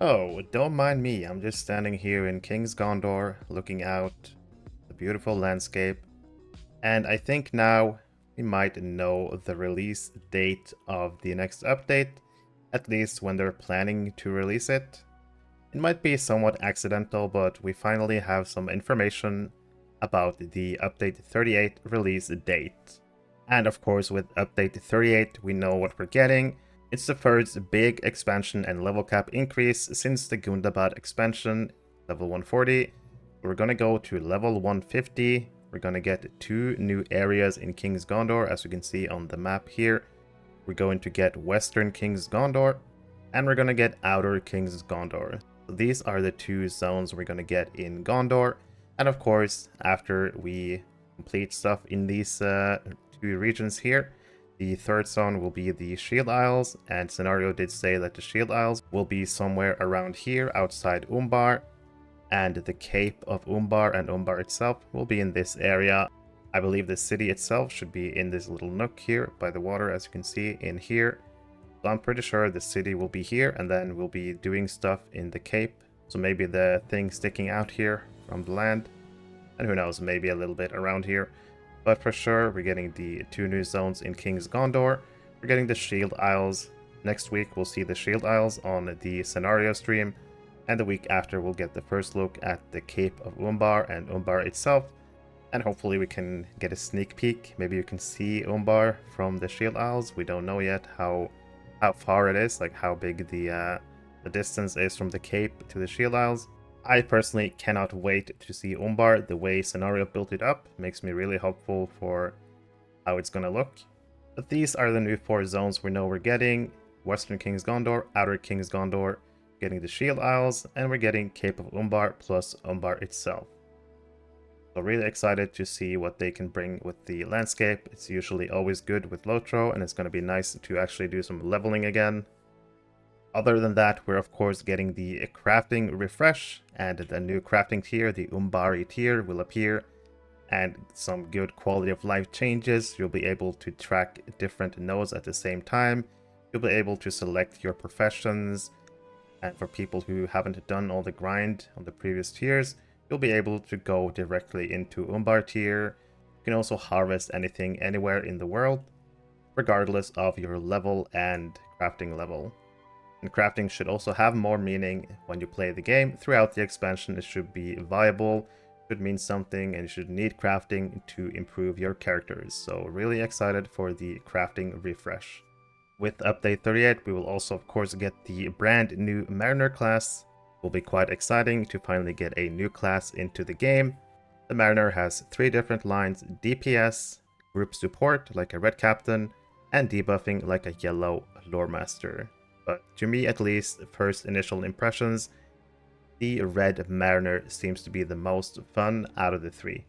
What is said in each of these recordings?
Oh, don't mind me. I'm just standing here in King's Gondor, looking out the beautiful landscape. And I think now we might know the release date of the next update, at least when they're planning to release it. It might be somewhat accidental, but we finally have some information about the Update 38 release date. And of course, with Update 38, we know what we're getting. It's the first big expansion and level cap increase since the Gundabad expansion, level 140. We're gonna go to level 150. We're gonna get 2 new areas in King's Gondor, as you can see on the map here. We're going to get Western King's Gondor, and we're gonna get Outer King's Gondor. So these are the 2 zones we're gonna get in Gondor. And of course, after we complete stuff in these 2 regions here, the 3rd zone will be the Shield Isles, and Scenario did say that the Shield Isles will be somewhere around here outside Umbar, and the Cape of Umbar and Umbar itself will be in this area. I believe the city itself should be in this little nook here by the water, as you can see in here. So I'm pretty sure the city will be here, and then we'll be doing stuff in the Cape. So maybe the thing sticking out here from the land, and who knows, maybe a little bit around here. But for sure, we're getting the 2 new zones in King's Gondor. We're getting the Shield Isles. Next week, we'll see the Shield Isles on the Scenario stream. And the week after, we'll get the first look at the Cape of Umbar and Umbar itself. And hopefully we can get a sneak peek. Maybe you can see Umbar from the Shield Isles. We don't know yet how far it is, like how big the distance is from the Cape to the Shield Isles. I personally cannot wait to see Umbar. The way Scenario built it up makes me really hopeful for how it's gonna look. But these are the new 4 zones we know we're getting. Western King's Gondor, Outer King's Gondor, getting the Shield Isles, and we're getting Cape of Umbar plus Umbar itself. So really excited to see what they can bring with the landscape. It's usually always good with Lotro, and it's gonna be nice to actually do some leveling again. Other than that, we're of course getting the crafting refresh, and the new crafting tier, the Umbari tier, will appear, and some good quality of life changes. You'll be able to track different nodes at the same time. You'll be able to select your professions, and for people who haven't done all the grind on the previous tiers, you'll be able to go directly into Umbar tier. You can also harvest anything anywhere in the world, regardless of your level and crafting level. And crafting should also have more meaning when you play the game. Throughout the expansion, it should be viable, should mean something, and you should need crafting to improve your characters. So really excited for the crafting refresh. With Update 38, we will also of course get the brand new Mariner class. It will be quite exciting to finally get a new class into the game. The Mariner has 3 different lines: DPS, group support like a red captain, and debuffing like a yellow lore master. But to me, at least, first initial impressions, the Red Mariner seems to be the most fun out of the 3.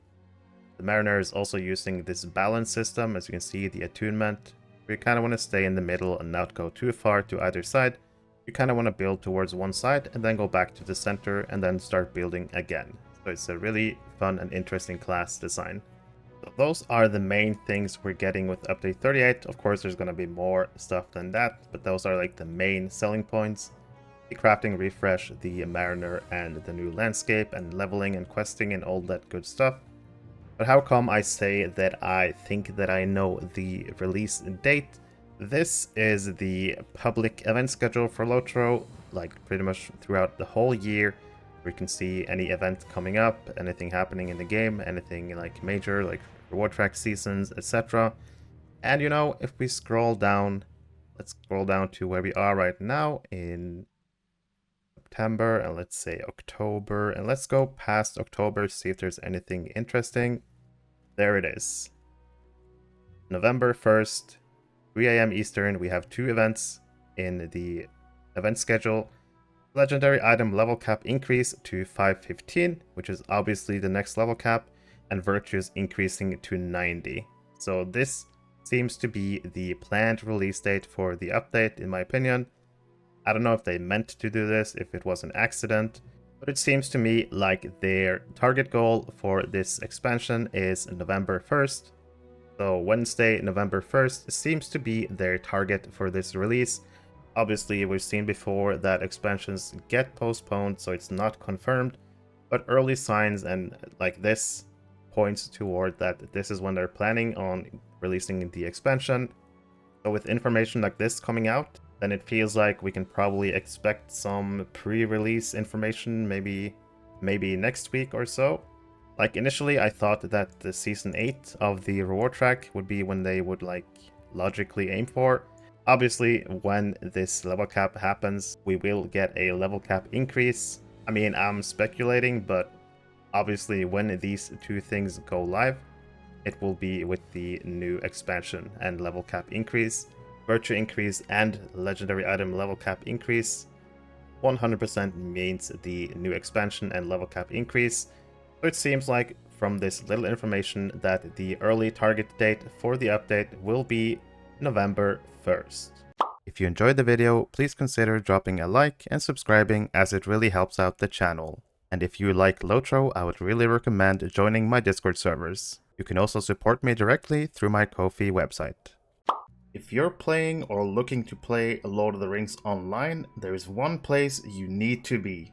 The Mariner is also using this balance system. As you can see, the attunement. We kind of want to stay in the middle and not go too far to either side. You kind of want to build towards one side and then go back to the center and then start building again. So it's a really fun and interesting class design. So those are the main things we're getting with Update 38. Of course, there's going to be more stuff than that, but those are like the main selling points. The crafting refresh, the Mariner, and the new landscape, and leveling and questing and all that good stuff. But how come I say that I think that I know the release date? This is the public event schedule for Lotro, like pretty much throughout the whole year. We can see any event coming up, anything happening in the game, anything like major, like reward track seasons, etc. And you know, if we scroll down, let's scroll down to where we are right now in September, and let's say October, and let's go past October, see if there's anything interesting. There it is. November 1st, 3 AM Eastern, we have 2 events in the event schedule. Legendary item level cap increase to 515, which is obviously the next level cap, and virtues increasing to 90. So this seems to be the planned release date for the update, in my opinion. I don't know if they meant to do this, if it was an accident, but it seems to me like their target goal for this expansion is November 1st. So Wednesday, November 1st seems to be their target for this release. Obviously, we've seen before that expansions get postponed, so it's not confirmed, but early signs and like this points toward that this is when they're planning on releasing the expansion. So with information like this coming out, then it feels like we can probably expect some pre-release information maybe next week or so. Like initially I thought that the season 8 of the reward track would be when they would like logically aim for. Obviously when this level cap happens, we will get a level cap increase. I mean, I'm speculating, but obviously when these two things go live, it will be with the new expansion and level cap increase, virtue increase, and legendary item level cap increase. 100% means the new expansion and level cap increase. So it seems like from this little information that the early target date for the update will be November 1st. If you enjoyed the video, please consider dropping a like and subscribing, as it really helps out the channel. And if you like Lotro, I would really recommend joining my Discord servers. You can also support me directly through my Ko-fi website. If you're playing or looking to play Lord of the Rings online, there is one place you need to be.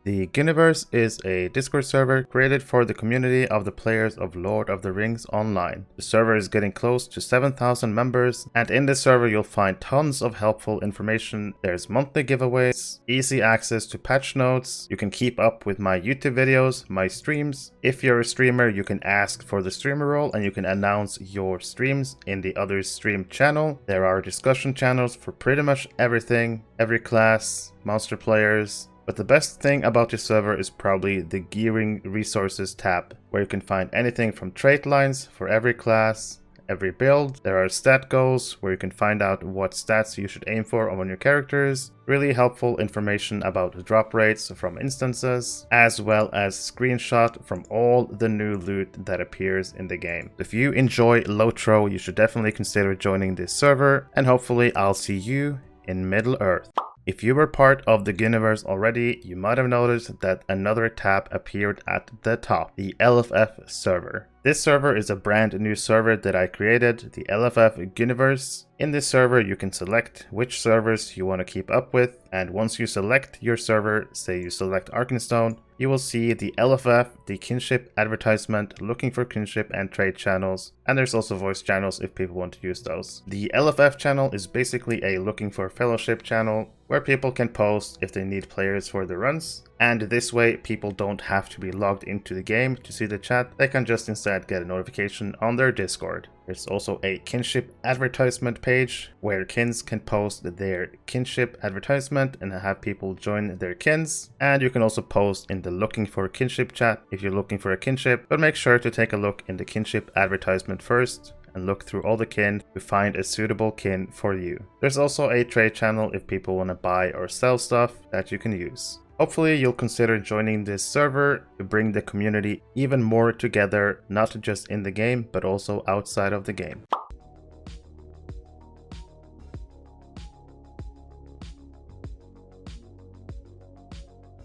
The Ghyniverse is a Discord server created for the community of the players of Lord of the Rings Online. The server is getting close to 7,000 members, and in this server you'll find tons of helpful information. There's monthly giveaways, easy access to patch notes, you can keep up with my YouTube videos, my streams. If you're a streamer, you can ask for the streamer role and you can announce your streams in the other stream channel. There are discussion channels for pretty much everything, every class, monster players. But the best thing about this server is probably the Gearing Resources tab, where you can find anything from trait lines for every class, every build. There are stat goals, where you can find out what stats you should aim for on your characters. Really helpful information about drop rates from instances, as well as screenshot from all the new loot that appears in the game. If you enjoy Lotro, you should definitely consider joining this server, and hopefully I'll see you in Middle-earth. If you were part of the Ghyniverse already, you might have noticed that another tab appeared at the top, the LFF server. This server is a brand new server that I created, the LFF Ghyniverse. In this server, you can select which servers you want to keep up with, and once you select your server, say you select Arkenstone, you will see the LFF, the kinship advertisement, looking for kinship and trade channels, and there's also voice channels if people want to use those. The LFF channel is basically a looking for fellowship channel where people can post if they need players for the runs, and this way people don't have to be logged into the game to see the chat, they can just instead get a notification on their Discord. There's also a kinship advertisement page where kins can post their kinship advertisement and have people join their kins. And you can also post in the looking for kinship chat if you're looking for a kinship, but make sure to take a look in the kinship advertisement first and look through all the kin to find a suitable kin for you. There's also a trade channel if people want to buy or sell stuff that you can use. Hopefully you'll consider joining this server to bring the community even more together, not just in the game, but also outside of the game.